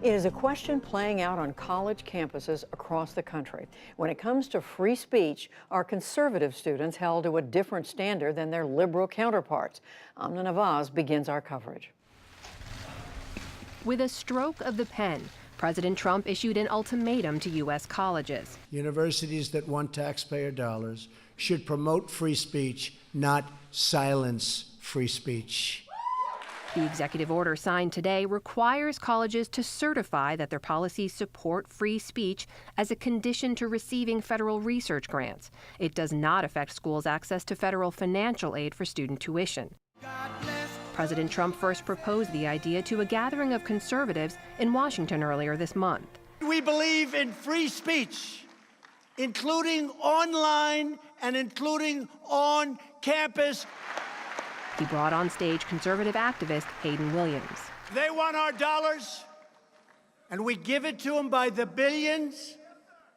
It is a question playing out on college campuses across the country. When it comes to free speech, are conservative students held to a different standard than their liberal counterparts? Amna Nawaz begins our coverage. With a stroke of the pen, President Trump issued an ultimatum to U.S. colleges. Universities that want taxpayer dollars should promote free speech, not silence free speech. The executive order signed today requires colleges to certify that their policies support free speech as a condition to receiving federal research grants. It does not affect schools' access to federal financial aid for student tuition. President Trump first proposed the idea to a gathering of conservatives in Washington earlier this month. We believe in free speech, including online and including on campus. He brought on stage conservative activist Hayden Williams. They want our dollars, and we give it to them by the billions.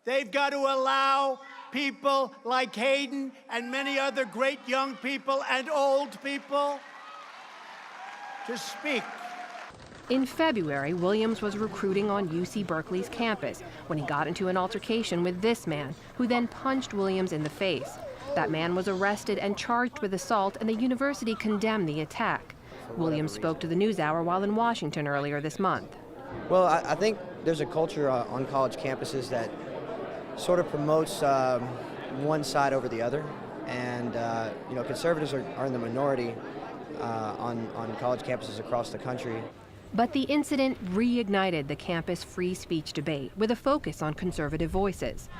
They've got to allow people like Hayden and many other great young people and old people to speak. In February, Williams was recruiting on UC Berkeley's campus when he got into an altercation with this man, who then punched Williams in the face. That man was arrested and charged with assault, and the university condemned the attack. Williams spoke to the NewsHour while in Washington earlier this month. Well, I think there's a culture on college campuses that sort of promotes one side over the other, and conservatives are in the minority on college campuses across the country. But the incident reignited the campus free speech debate with a focus on conservative voices.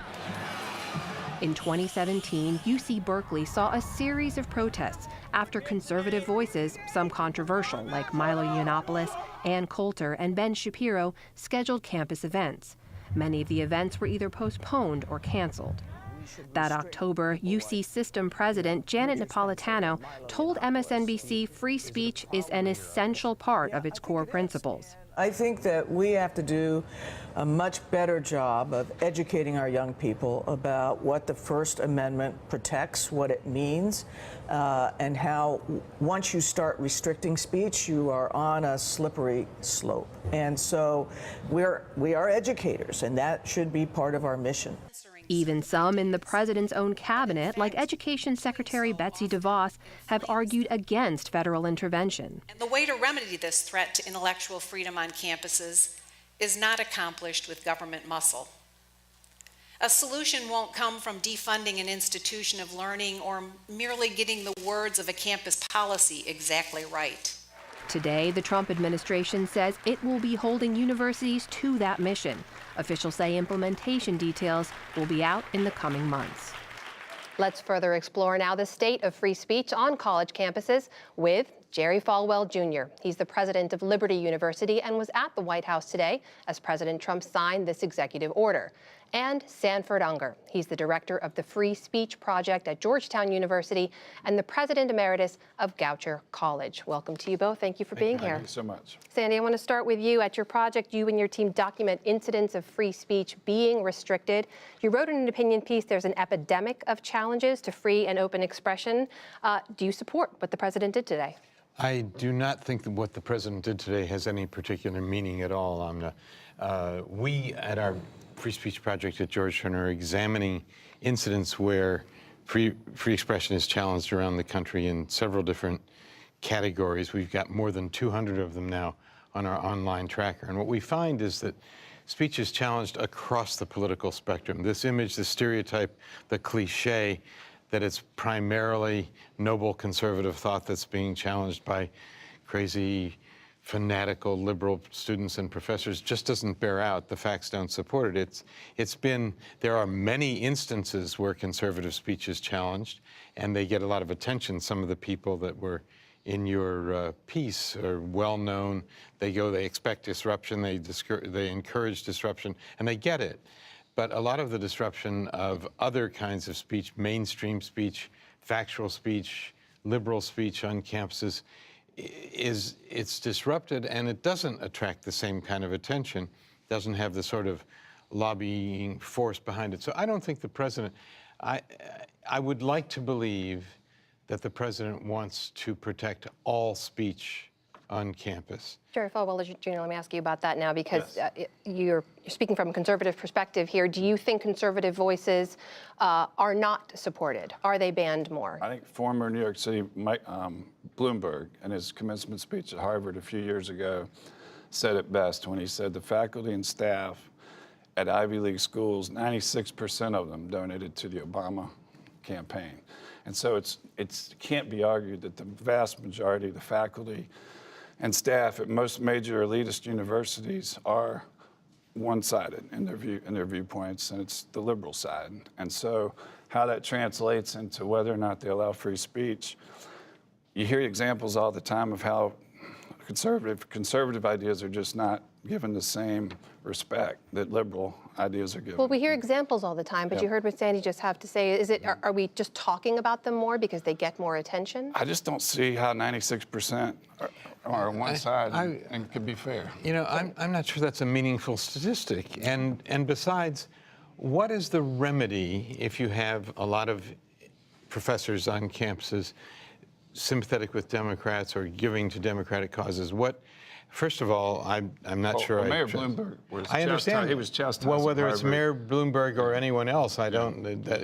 In 2017, UC Berkeley saw a series of protests after conservative voices, some controversial like Milo Yiannopoulos, Ann Coulter, and Ben Shapiro, scheduled campus events. Many of the events were either postponed or canceled. That October, UC System President Janet Napolitano told MSNBC free speech is an essential part of its core principles. I think that we have to do a much better job of educating our young people about what the First Amendment protects, what it means, and how once you start restricting speech, you are on a slippery slope. And so we are educators, and that should be part of our mission. Even some in the president's own cabinet, like Education Secretary Betsy DeVos, have argued against federal intervention. And the way to remedy this threat to intellectual freedom on campuses is not accomplished with government muscle. A solution won't come from defunding an institution of learning or merely getting the words of a campus policy exactly right. Today, the Trump administration says it will be holding universities to that mission. Officials say implementation details will be out in the coming months. Let's further explore now the state of free speech on college campuses with Jerry Falwell Jr. He's the president of Liberty University and was at the White House today as President Trump signed this executive order. And Sanford Ungar. He's the director of the Free Speech Project at Georgetown University and the president emeritus of Goucher College. Welcome to you both. Thank you for being here. Thank you so much. Sandy, I want to start with you. At your project, you and your team document incidents of free speech being restricted. You wrote in an opinion piece, there's an epidemic of challenges to free and open expression. Do you support what the president did today? I do not think that what the president did today has any particular meaning at all, Amna. We, at our Free Speech Project at Georgetown, are examining incidents where free expression is challenged around the country in several different categories. We've got more than 200 of them now on our online tracker. And what we find is that speech is challenged across the political spectrum. This image, the stereotype, the cliche that it's primarily noble conservative thought that's being challenged by crazy, fanatical liberal students and professors just doesn't bear out. The facts don't support it. There are many instances where conservative speech is challenged, and they get a lot of attention. Some of the people that were in your piece are well known. They expect disruption, they encourage disruption, and they get it. But a lot of the disruption of other kinds of speech, mainstream speech, factual speech, liberal speech on campuses, it's disrupted, and it doesn't attract the same kind of attention, doesn't have the sort of lobbying force behind it. So I don't think the president, I would like to believe that the president wants to protect all speech on campus. Jerry Falwell Jr., let me ask you about that now, because you're speaking from a conservative perspective here. Do you think conservative voices are not supported? Are they banned more? I think former New York City Bloomberg, in his commencement speech at Harvard a few years ago, said it best when he said the faculty and staff at Ivy League schools, 96% of them donated to the Obama campaign. And so it can't be argued that the vast majority of the faculty and staff at most major elitist universities are one-sided in their viewpoints, and it's the liberal side. And so how that translates into whether or not they allow free speech, you hear examples all the time of how conservative ideas are just not given the same respect that liberal ideas are given. Well, we hear examples all the time, but you heard what Sandy just have to say. Are we just talking about them more because they get more attention? I just don't see how 96% are on one side and could be fair. You know, I'm not sure that's a meaningful statistic. And besides, what is the remedy if you have a lot of professors on campuses sympathetic with Democrats or giving to Democratic causes? First of all, I'm not sure. Well, Mayor Bloomberg was I understand. He was chastised. Well, whether it's Harvard. Mayor Bloomberg or anyone else,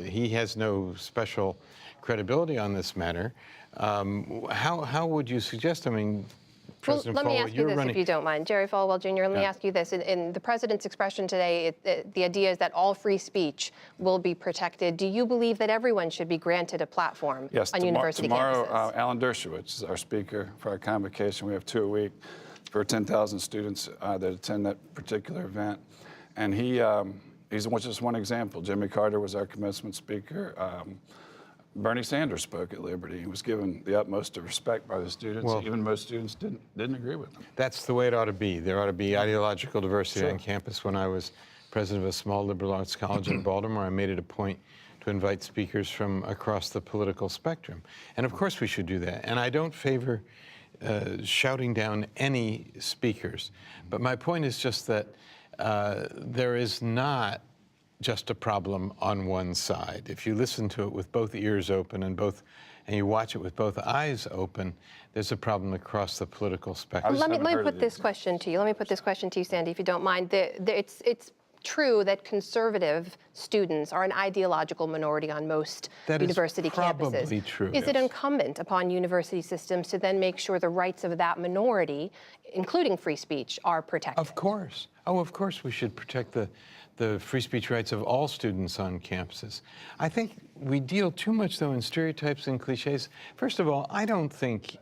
he has no special credibility on this matter. How would you suggest? I mean, President let me Falwell, ask you this, if you don't mind. Jerry Falwell Jr., let me ask you this. In the president's expression today, the idea is that all free speech will be protected. Do you believe that everyone should be granted a platform on university tomorrow, campuses? Alan Dershowitz is our speaker for our convocation. We have 2 a week for 10,000 students that attend that particular event. And he's just one example. Jimmy Carter was our commencement speaker. Bernie Sanders spoke at Liberty. He was given the utmost of respect by the students. Well, even most students didn't agree with him. That's the way it ought to be. There ought to be ideological diversity on campus. When I was president of a small liberal arts college in Baltimore, I made it a point to invite speakers from across the political spectrum. And of course we should do that. And I don't favor shouting down any speakers. But my point is just that there is not just a problem on one side. If you listen to it with both ears open and you watch it with both eyes open, there's a problem across the political spectrum. Let me put this question to you. Let me put this question to you, Sandy, if you don't mind. It's true that conservative students are an ideological minority on most university campuses. That is probably true. Is it incumbent upon university systems to then make sure the rights of that minority, including free speech, are protected? Of course. Oh, of course we should protect the free speech rights of all students on campuses. I think we deal too much, though, in stereotypes and cliches. First of all, I don't think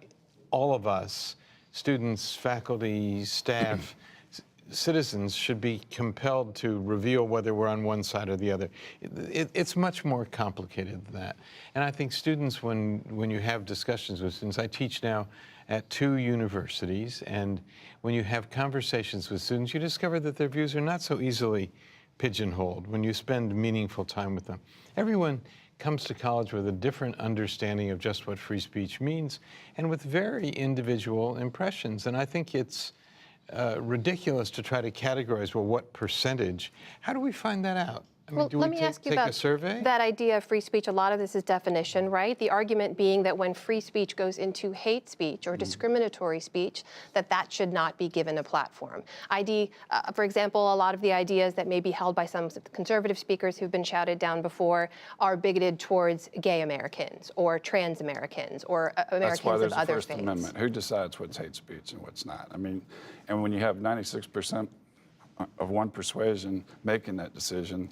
all of us, students, faculty, staff, citizens, should be compelled to reveal whether we're on one side or the other. It's much more complicated than that. And I think students, when you have discussions with students, I teach now at 2 universities, and when you have conversations with students, you discover that their views are not so easily pigeonholed when you spend meaningful time with them. Everyone comes to college with a different understanding of just what free speech means and with very individual impressions. And I think it's ridiculous to try to categorize, well, what percentage? How do we find that out? I mean, Well, do let we me ask you take about a survey? that idea of free speech. A lot of this is definition, right? The argument being that when free speech goes into hate speech or discriminatory speech, that should not be given a platform. For example, a lot of the ideas that may be held by some conservative speakers who've been shouted down before are bigoted towards gay Americans or trans Americans or Americans That's why there's of a other First faiths. Amendment. Who decides what's hate speech and what's not? I mean, and when you have 96% of one persuasion making that decision,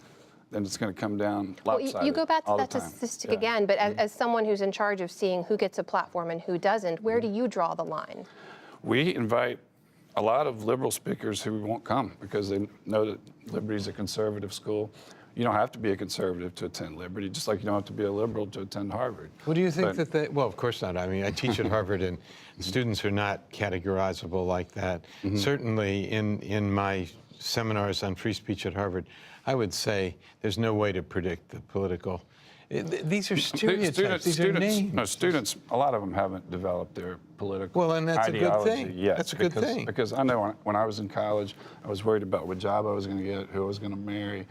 then it's going to come down lopsided. Well, you go back to all that the time. statistic again, but as someone who's in charge of seeing who gets a platform and who doesn't, where do you draw the line? We invite a lot of liberal speakers who won't come because they know that Liberty's a conservative school. You don't have to be a conservative to attend Liberty, just like you don't have to be a liberal to attend Harvard. Well, do you think that they, well, of course not. I mean, I teach at Harvard, and students are not categorizable like that. Certainly in my seminars on free speech at Harvard, I would say there's no way to predict the political. These are stereotypes. These are names. No, students, a lot of them haven't developed their political Well, and that's a good ideology thing. yet. That's a good thing. Because I know when I was in college, I was worried about what job I was going to get, who I was going to marry,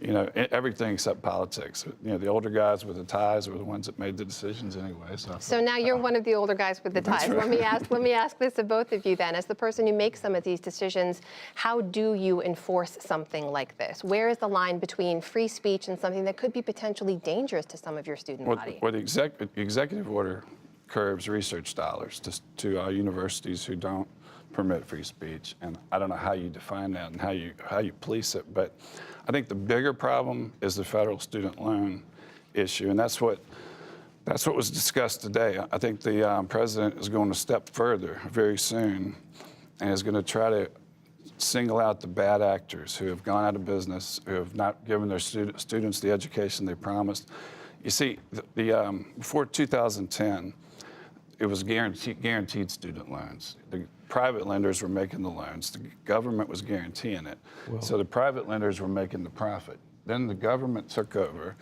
you know, everything except politics. You know, the older guys with the ties were the ones that made the decisions anyway. So now you're one of the older guys with the ties. Right. Let me ask this of both of you then. As the person who makes some of these decisions, how do you enforce something like this? Where is the line between free speech and something that could be potentially dangerous to some of your student body? Well, the executive order curbs research dollars to universities who don't permit free speech, and I don't know how you define that and how you police it, but I think the bigger problem is the federal student loan issue, and that's what was discussed today. I think the president is going to step further very soon and is going to try to single out the bad actors who have gone out of business, who have not given their students the education they promised. You see, before 2010, it was guaranteed student loans. The private lenders were making the loans. The government was guaranteeing it. So the private lenders were making the profit. Then the government took over.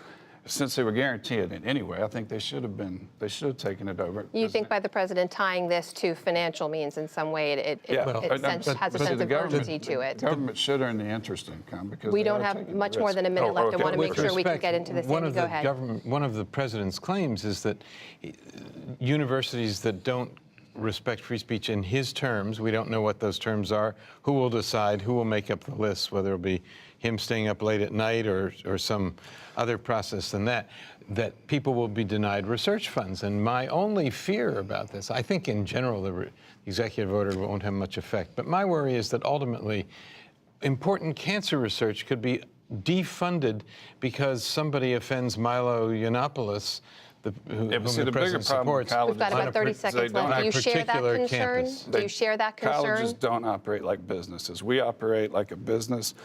Since they were guaranteeing it anyway, I think they should have taken it over. You think by the president tying this to financial means in some way, it has a sense of urgency to it? The government should earn the interest income because we don't have much more than a minute left. I want to make sure we can get into this. One Andy, go ahead. One of the president's claims is that universities that don't respect free speech in his terms, we don't know what those terms are, who will decide, who will make up the list, whether it'll be him staying up late at night or some other process than that people will be denied research funds. And my only fear about this, I think in general the executive order won't have much effect, but my worry is that ultimately important cancer research could be defunded because somebody offends Milo Yiannopoulos, whom the president supports. We've got about 30 seconds left. Do you share that concern? Do you share that concern? Colleges don't operate like businesses. We operate like a business.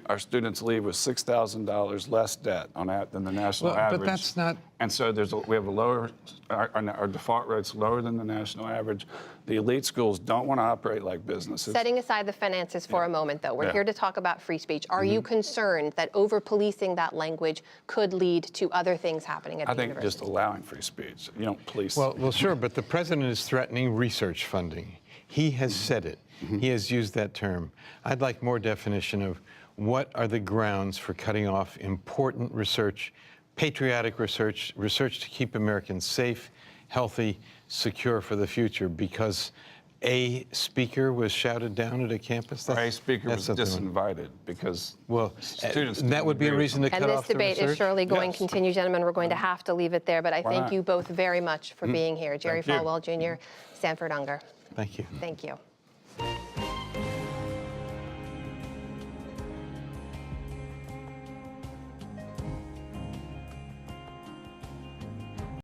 Our students leave with $6,000 less debt on that than the national average. But that's not. And so we have a lower, our default rate's lower than the national average. The elite schools don't want to operate like businesses. Setting aside the finances for a moment, though, we're here to talk about free speech. Are you concerned that over-policing that language could lead to other things happening at the university? I think just allowing free speech. You don't police. Well, sure, but the president is threatening research funding. He has said it. He has used that term. I'd like more definition of what are the grounds for cutting off important research, patriotic research, research to keep Americans safe, healthy, secure for the future, because a speaker was shouted down at a campus? Or a speaker was disinvited because students... that would be a reason to cut off the research? And this debate is surely going to continue, gentlemen. We're going to have to leave it there, but I thank you both very much for being here. Jerry Falwell Jr., Sanford Ungar. Thank you. Thank you.